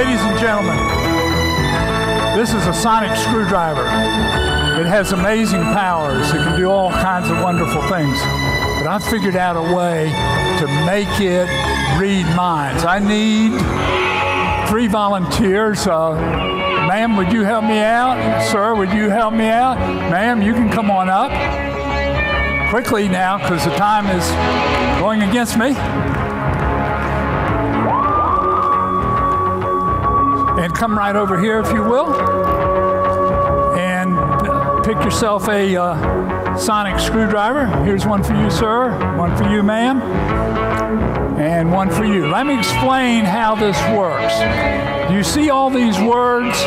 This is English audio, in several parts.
Ladies and gentlemen, this is a sonic screwdriver. It has amazing powers. It can do all kinds of wonderful things. But I've figured out a way to make it read minds. I need 3 volunteers. Ma'am, would you help me out? Sir, would you help me out? Ma'am, you can come on up. Quickly now, because the time is going against me. And come right over here, if you will. And pick yourself a sonic screwdriver. Here's one for you, sir. One for you, ma'am. And one for you. Let me explain how this works. Do you see all these words?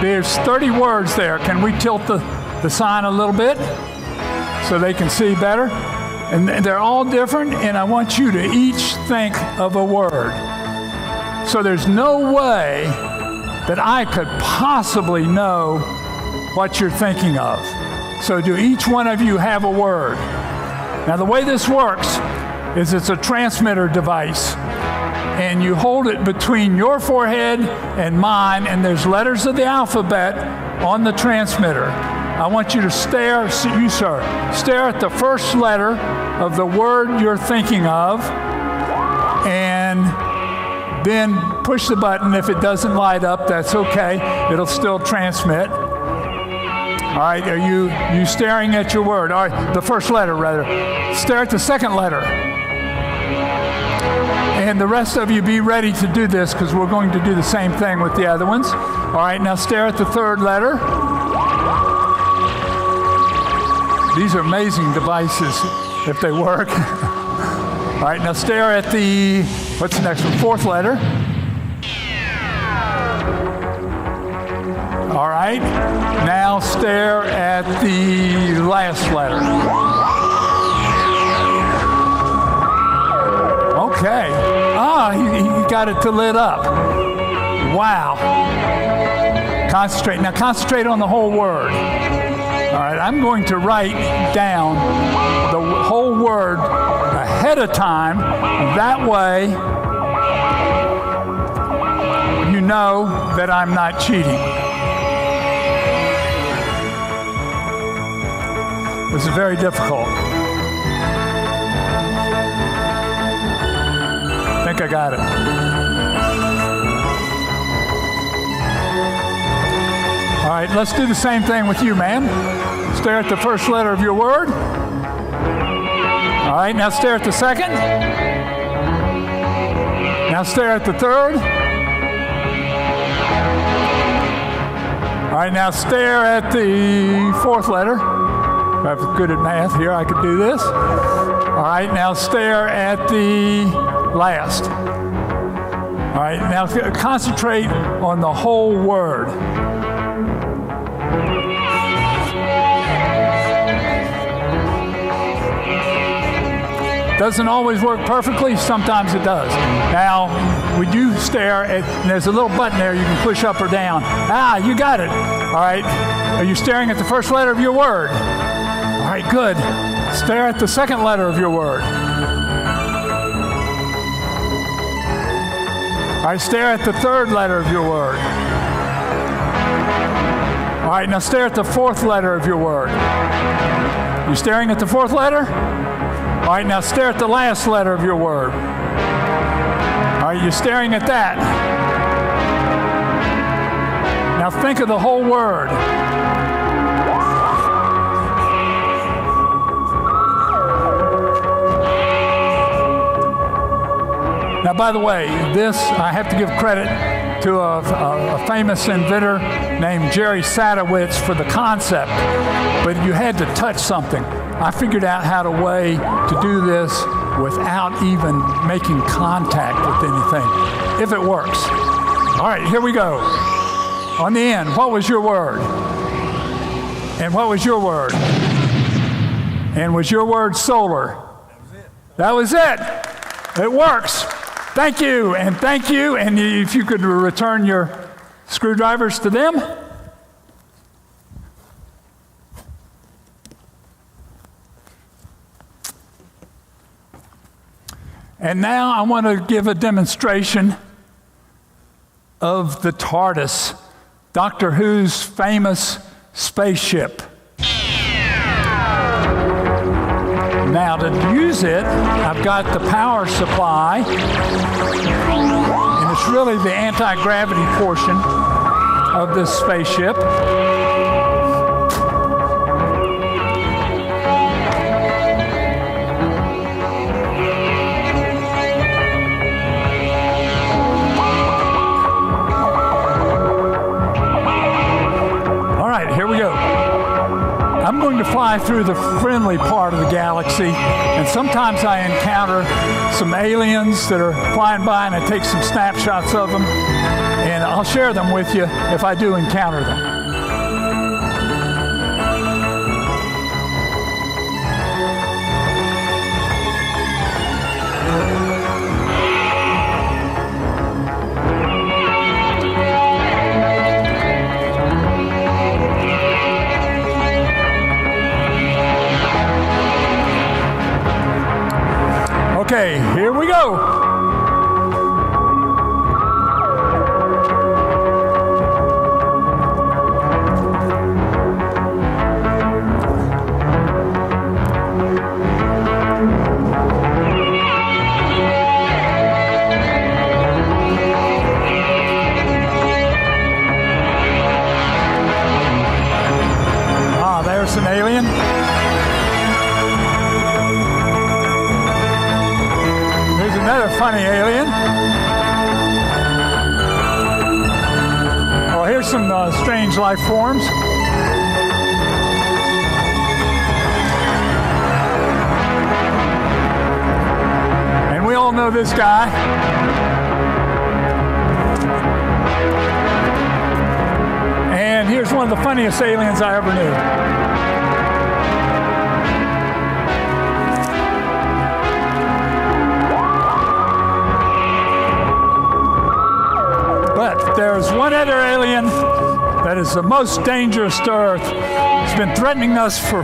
There's 30 words there. Can we tilt the sign a little bit so they can see better? And they're all different, and I want you to each think of a word. So there's no way that I could possibly know what you're thinking of. So do each one of you have a word? Now the way this works is it's a transmitter device, and you hold it between your forehead and mine, and there's letters of the alphabet on the transmitter. I want you to stare at the first letter of the word you're thinking of, and then push the button. If it doesn't light up, that's okay. It'll still transmit. All right, are you staring at your word? All right, the first letter, rather. Stare at the second letter. And the rest of you be ready to do this, because we're going to do the same thing with the other ones. All right, now stare at the third letter. These are amazing devices if they work. All right, now stare at the, what's the next one? Fourth letter. All right, now stare at the last letter. Okay. He got it to lit up. Wow. Concentrate. Now concentrate on the whole word. All right, I'm going to write down the whole word ahead of time. That way, you know that I'm not cheating. This is very difficult. I think I got it. All right, let's do the same thing with you, ma'am. Stare at the first letter of your word. All right, now stare at the second. Now stare at the third. All right, now stare at the fourth letter. If I was good at math here, I could do this. All right, now stare at the last. All right, now concentrate on the whole word. Doesn't always work perfectly, sometimes it does. Now, would you stare at, and there's a little button there you can push up or down. You got it. All right, are you staring at the first letter of your word? All right, good. Stare at the second letter of your word. All right, stare at the third letter of your word. All right, now stare at the fourth letter of your word. You staring at the fourth letter? All right, now stare at the last letter of your word. All right, you're staring at that. Now think of the whole word. Now, by the way, this, I have to give credit to a famous inventor named Jerry Sadowitz for the concept, but you had to touch something. I figured out how to way to do this without even making contact with anything, if it works. All right, here we go. On the end, what was your word? And what was your word? And was your word solar? That was it. It works. Thank you, and thank you. And if you could return your screwdrivers to them. And now I want to give a demonstration of the TARDIS, Doctor Who's famous spaceship. Now to use it, I've got the power supply, and it's really the anti-gravity portion of this spaceship. All right, here we go. I'm going to fly through the friendly part of the galaxy, and sometimes I encounter some aliens that are flying by, and I take some snapshots of them, and I'll share them with you if I do encounter them. Okay, here we go. Ah, there's an alien. Another funny alien. Oh, here's some strange life forms. And we all know this guy. And here's one of the funniest aliens I ever knew. But there's one other alien that is the most dangerous to Earth. It's been threatening us for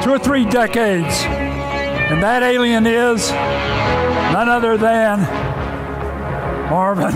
2 or 3 decades. And that alien is none other than Marvin.